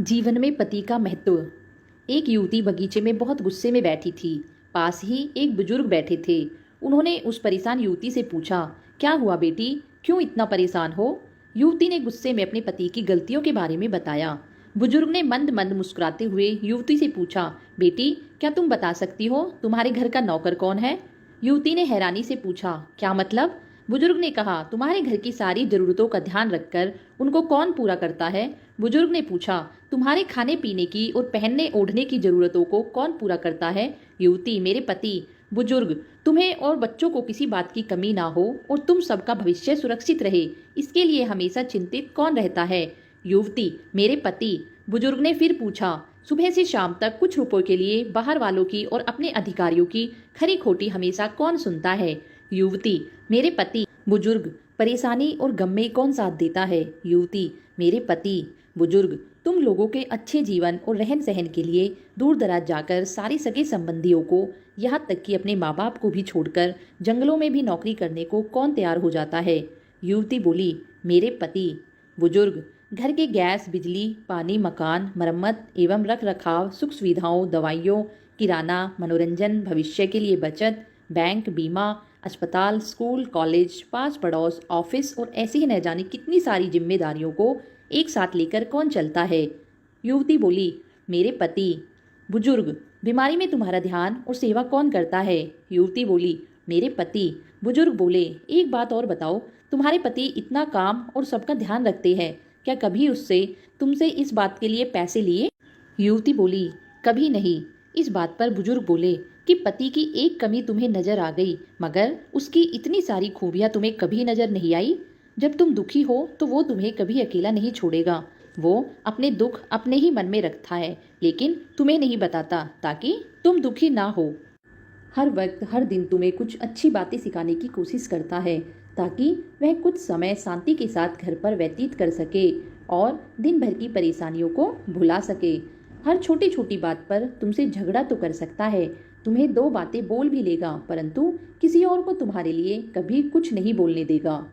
जीवन में पति का महत्व। एक युवती बगीचे में बहुत गुस्से में बैठी थी। पास ही एक बुजुर्ग बैठे थे। उन्होंने उस परेशान युवती से पूछा, क्या हुआ बेटी, क्यों इतना परेशान हो? युवती ने गुस्से में अपने पति की गलतियों के बारे में बताया। बुजुर्ग ने मंद मंद मुस्कुराते हुए युवती से पूछा, बेटी क्या तुम बता सकती हो तुम्हारे घर का नौकर कौन है? युवती ने हैरानी से पूछा, क्या मतलब? बुजुर्ग ने कहा, तुम्हारे घर की सारी जरूरतों का ध्यान रखकर उनको कौन पूरा करता है? बुजुर्ग ने पूछा, तुम्हारे खाने पीने की और पहनने ओढ़ने की जरूरतों को कौन पूरा करता है? युवती, मेरे पति। बुजुर्ग, तुम्हें और बच्चों को किसी बात की कमी ना हो और तुम सबका भविष्य सुरक्षित रहे, इसके लिए हमेशा चिंतित कौन रहता है? युवती, मेरे पति। बुजुर्ग ने फिर पूछा, सुबह से शाम तक कुछ रुपयों के लिए बाहर वालों की और अपने अधिकारियों की खरी खोटी हमेशा कौन सुनता है? युवती, मेरे पति। बुजुर्ग, परेशानी और गम में कौन साथ देता है? युवती, मेरे पति। बुजुर्ग, तुम लोगों के अच्छे जीवन और रहन सहन के लिए दूर दराज जाकर सारे सगे संबंधियों को, यहाँ तक कि अपने माँ बाप को भी छोड़कर जंगलों में भी नौकरी करने को कौन तैयार हो जाता है? युवती बोली, मेरे पति। बुजुर्ग, घर के गैस, बिजली, पानी, मकान, मरम्मत एवं रख रखाव, सुख सुविधाओं, दवाइयों, किराना, मनोरंजन, भविष्य के लिए बचत, बैंक, बीमा, अस्पताल, स्कूल, कॉलेज, पास पड़ोस, ऑफिस और ऐसी ही न जाने कितनी सारी जिम्मेदारियों को एक साथ लेकर कौन चलता है? युवती बोली, मेरे पति। बुजुर्ग, बीमारी में तुम्हारा ध्यान और सेवा कौन करता है? युवती बोली, मेरे पति। बुजुर्ग बोले, एक बात और बताओ, तुम्हारे पति इतना काम और सबका ध्यान रखते हैं, क्या कभी उससे तुमसे इस बात के लिए पैसे लिए? युवती बोली, कभी नहीं। इस बात पर बुजुर्ग बोले कि पति की एक कमी तुम्हें नजर आ गई, मगर उसकी इतनी सारी खूबियां तुम्हें कभी नजर नहीं आई? जब तुम दुखी हो तो वो तुम्हें कभी अकेला नहीं छोड़ेगा। वो अपने दुख अपने ही मन में रखता है, लेकिन तुम्हें नहीं बताता ताकि तुम दुखी ना हो। हर वक्त हर दिन तुम्हें कुछ अच्छी बातें सिखाने की कोशिश करता है, ताकि वह कुछ समय शांति के साथ घर पर व्यतीत कर सके और दिन भर की परेशानियों को भुला सके। हर छोटी छोटी बात पर तुमसे झगड़ा तो कर सकता है, तुम्हें दो बातें बोल भी लेगा, परंतु किसी और को तुम्हारे लिए कभी कुछ नहीं बोलने देगा।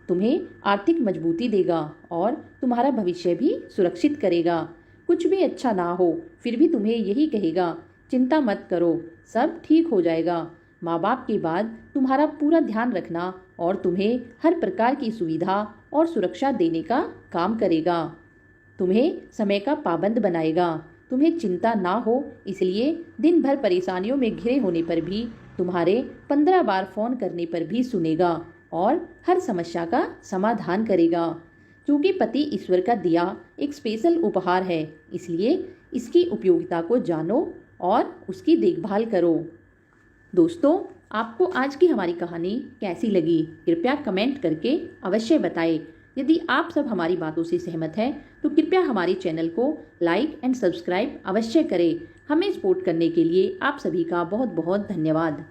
तुम्हें आर्थिक मजबूती देगा और तुम्हारा भविष्य भी सुरक्षित करेगा। कुछ भी अच्छा ना हो फिर भी तुम्हें यही कहेगा, चिंता मत करो, सब ठीक हो जाएगा। माँ बाप के बाद तुम्हारा पूरा ध्यान रखना और तुम्हें हर प्रकार की सुविधा और सुरक्षा देने का काम करेगा। तुम्हें समय का पाबंद बनाएगा। तुम्हें चिंता ना हो इसलिए दिन भर परेशानियों में घिरे होने पर भी तुम्हारे 15 बार फोन करने पर भी सुनेगा और हर समस्या का समाधान करेगा। क्योंकि पति ईश्वर का दिया एक स्पेशल उपहार है, इसलिए इसकी उपयोगिता को जानो और उसकी देखभाल करो। दोस्तों, आपको आज की हमारी कहानी कैसी लगी कृपया कमेंट करके अवश्य बताएं। यदि आप सब हमारी बातों से सहमत हैं तो कृपया हमारे चैनल को लाइक एंड सब्सक्राइब अवश्य करें। हमें सपोर्ट करने के लिए आप सभी का बहुत बहुत धन्यवाद।